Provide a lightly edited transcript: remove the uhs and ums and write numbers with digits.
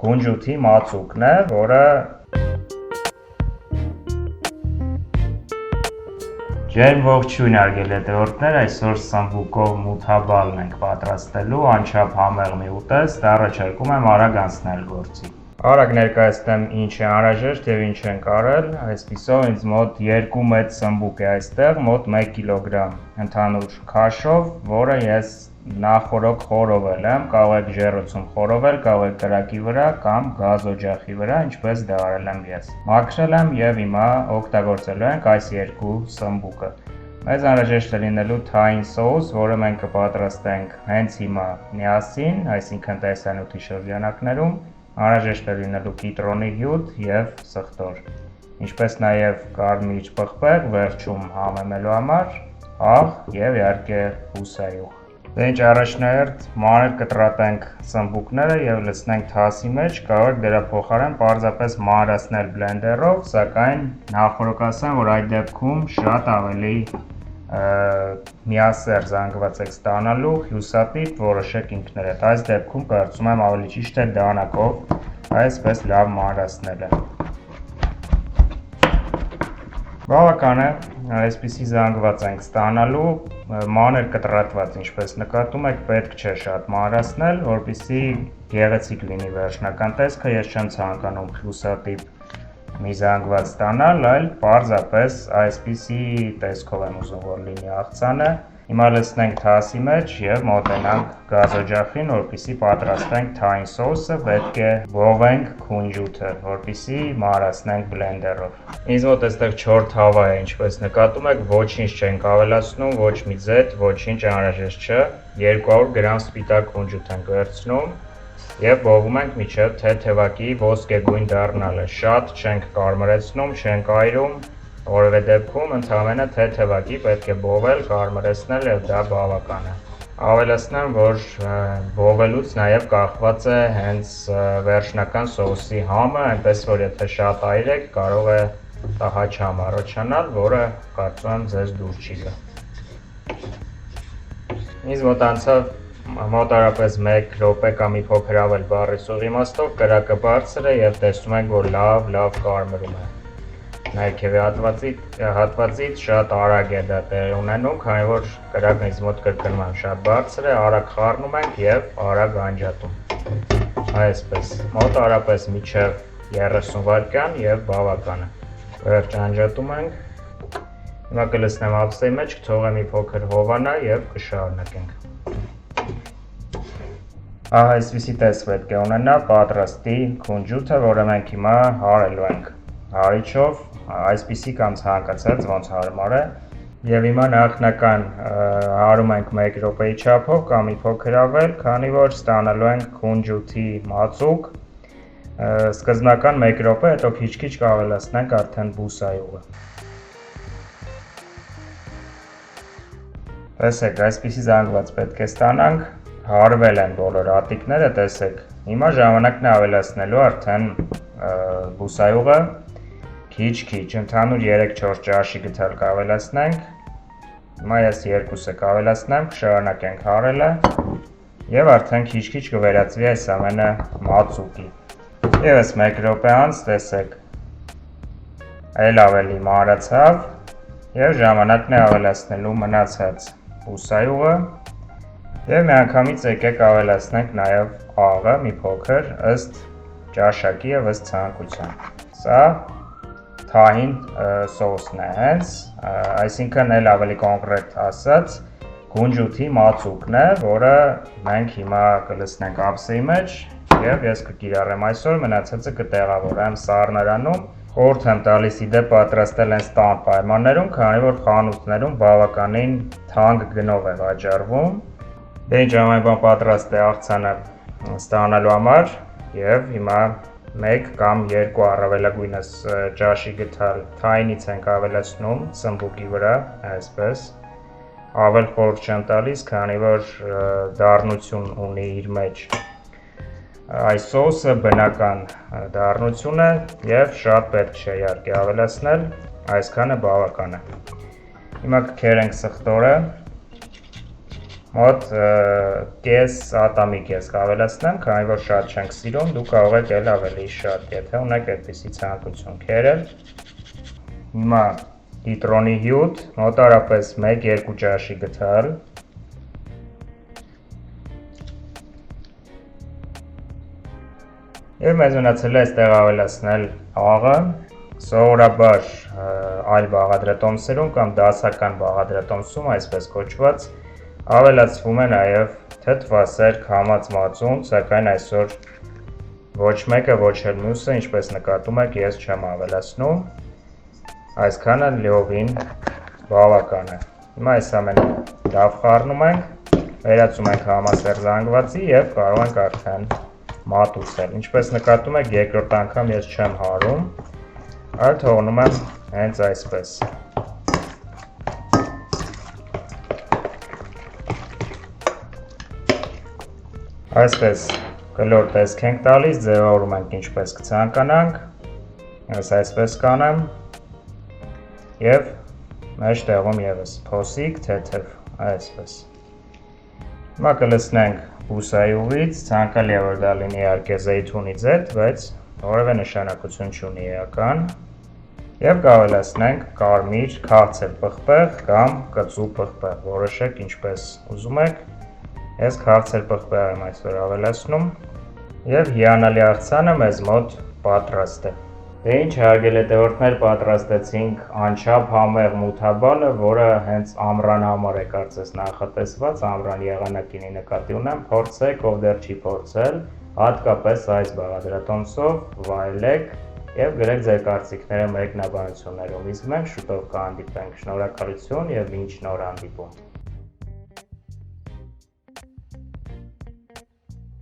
Քունջութի մածուկն է, որը Ջերմ ողջույն արգել հետևորդներ, այսօր սմբուկով մութաբալն ենք պատրաստելու, անչափ համեղ մի ուտ է, առաջարկում եմ արագ անցնել գործի։ Արագ ներկայացնեմ ինչ է անհրաժեշտ եւ ինչ ենք արել, այսպիսով ինձ մոտ 2 մեծ սմբուկ է այստեղ, մոտ 1 կիլոգրամ ընդհանուր քաշով, որը ես նախորոք խորովել եմ, կարող եք ջեռոցում խորովել, կարող եք կրակի վրա կամ գազ օջախի վրա, ինչպես դա արել եմ ես։ Մաքրել եմ եւ հիմա օգտագործելու ենք այս 2 սմբուկը։ Մեզ անհրաժեշտ է լինելու թային սոուս, որը մենք կպատրաստենք հենց հիմա միասին, այսինքն տեսանյութի շրջանակներում, անհրաժեշտ է լինելու կիտրոնի հյութ եւ սխտոր, ինչպես նաեւ կարմիր պղպեղ վերջում համեմելու համար, աղ եւ իհարկե հուսայուղ։ Դե ինչ առաջնահերթ մանր կտրատենք սմբուկները եւ լցնենք թասի մեջ, կարող եք դրա փոխարեն պարզապես մանրացնել բլենդերով, սակայն նախորդ ասեմ, որ այդ դեպքում շատ ավելի միասեռ զանգված եք ստանալու, հյուսատիպ որոշեք ինքներդ։ Այս դեպքում կարծում եմ ավելի ճիշտ է դանակով այսպես լավ մանրացնելը։ Բավական է, այսպիսի զանգված ենք ստանալու, մանր կտրատված ինչպես նկատում եք, պետք չէ շատ մանրացնել, որպեսզի գեղեցիկ լինի վերջնական տեսքը, ես չեմ ցանկանում հյուսատիպ մի զանգված ստանալ, այլ պարզապես այսպիսի տեսքով եմ ուզում, որ լինի աղցանը։ Հիմա լցնենք թասի մեջ եւ մոտենանք գազ օջախին, որպեսզի պատրաստենք թային սոուսը, պետք է ողենք քունջութը, որպեսզի մանրացնենք բլենդերով։ Ինձ մոտ այստեղ 4 թավա է, ինչպես նկատում եք, ոչինչ չենք ավելացնում, ոչ մի ձետ, ոչինչ անհրաժեշտ չէ։ 200 գրամ սպիտակ քունջութ ենք վերցնում եւ ողում ենք մինչեւ թեթևակի ոսկեգույն դառնալը։ Շատ չենք կարմրեցնում, չենք այրում, որևէ դեպքում ընդհանրապես թեթևակի պետք է ողել, կարմրեցնել եւ դա բավական է։ Ավելացնեմ, որ ողելուց նաեւ կախված է հենց վերջնական սոուսի համը, այնպես որ եթե շատ այրեք, կարող է տհաճ համ առաջանալ, որը կարծում եմ ձեզ դուր չի գա։ Ինձ մոտ անցավ մոտարապես 1 րոպե կամ մի փոքր ավել բառի իմաստով, կրակը բարձր է եւ տեսնում եք, որ լավ կարմրում է։ Ներքևի հատվածից շատ արագ է դա տեղի ունենում, քանի որ կրակն ինձ մոտ կրկնման շատ բարձր է, արագ խառնում ենք եւ արագ անջատում։ Այսպես, մոտարապես մինչեւ 30 վայրկյան եւ բավական է։ Վերջ անջատում ենք։ Հիմա կլցնեմ ափսեի մեջ, կթողեմ մի փոքր հովանա եւ կշարունակենք։ Ահա այսպիսի տեսք պետք է ունենա պատրաստի քունջութը, որը մենք հիմա հարելու ենք հարիչով, այսպիսի կամ ցանկացած ոնց հարմար է, եւ հիմա նախնական հարում ենք 1 րոպեի չափով կամ մի փոքր ավել, քանի որ ստանալու ենք քունջութի մածուկ, սկզբնական 1 րոպե, հետո քիչ-քիչ կավելացնենք արդեն բուսայուղը։ Տեսեք, այսպիսի զանգված պետք է ստանանք, հարվել են բոլոր ատիկները, տեսեք, հիմա ժամանակն է ավելացնելու արդեն բուսայուղը, քիչ-քիչ, ընդհանուր 3-4 ճաշի գթալ կավելացնենք, հիմա ես 2-ը կավելացնեմ, կշարունակենք հարելը եւ արդեն քիչ-քիչ կվերածվի այս ամենը մածուկի։ Եվս 1 րոպե անց տեսեք, այլ ավելի մանրացավ եւ ժամանակն է ավելացնելու մնացած բուսայուղը եւ միանգամից եկեք ավելացնենք նաեւ աղը մի փոքր ըստ ճաշակի եւ ըստ ցանկության։ Սա թահին սոուսն է հենց, այսինքն էլ ավելի կոնկրետ ասած, քունջութի մածուկն է, որը մենք հիմա կլցնենք ափսեի մեջ եւ ես կկիրառեմ այսօր, մնացածը կտեղավորեմ սառնարանում։ Խորհուրդ եմ տալիս իդեպ պատրաստել են ստան պայմաններում, քանի որ խանութներում բավականին թանկ գնով է վաճառվում։ Դե ինչ ամեն բան պատրաստ է աղցանը ստանալու համար եւ հիմա 1 կամ 2 առավելագույնս ճաշի գթալ թայնից ենք ավելացնում սմբուկի վրա, այսպես, ավել խորհուրդ չեմ տալիս, քանի որ դառնություն ունի իր մեջ այս սոուսը, բնական դառնություն է եւ շատ պետք չէ իհարկե ավելացնել, այսքանը բավական է։ Հիմա կքերենք սխտորը, մոտ կես ատամիկ ես կավելացնեմ, քանի որ շատ չենք սիրում, դու կարող եք էլ ավելի շատ, եթե ունեք այդպիսի ցանկություն քերել։ Հիմա կիտրոնի հյութ, մոտարապես 1-2 ճաշի գթալ։ Եվ մեզ մնացել է այստեղ ավելացնել աղը, սովորաբար այլ բաղադրատոմսերում կամ դասական բաղադրատոմսում, այսպես կոչված, ավելացվում է նաև թթվասեր քամած մածուն, սակայն այսօր ոչ մեկը, ոչ էլ մյուսը, ինչպես նկատում եք, ես չեմ ավելացնում, այսքանը լիովին բավական է։ Հիմա այս ամենը լավ խառնում ենք, վերածում ենք համասեռ զանգվածի և կարող ենք արդեն մատուցել։ Ինչպես նկատում եք, երկրորդ անգամ ես չեմ հարում, այլ թողնում եմ հենց այսպես։ Այսպես կլոր տեսք ենք տալիս, ձևավորում ենք ինչպես կցանկանանք, ես այսպես կանեմ և մեջ տեղում ևս փոսիկ, թեթև, այսպես։ Հիմա կլցնենք բուսայուղից, ցանկալի է որ դա լինի իհարկե զեյթունի ձեթ, բայց որևէ նշանակություն չունի էական, և կավելացնենք կարմիր քաղցր պղպեղ կամ կծու պղպեղ, որոշեք ինչպես ուզում եք, ես քաղցր պղպեղ եմ այսօր ավելացնում և հիանալի աղցանը մեզ մոտ պատրաստ է։ Դե ինչ հարգելի հետևորդներ, պատրաստեցինք անչափ համեղ մութաբանը, որը հենց ամռան համար է կարծես նախատեսված, ամռան եղանակին նկատի ունեմ, փորձեք, ով դեռ չի փորձել, հատկապես այս բաղադրատոմսով վայելեք և գրեք ձեր կարծիքները մեկնաբանություններում, իսկ մենք շուտով կհանդիպենք, շնորհակալություն և մինչ նոր հանդիպում։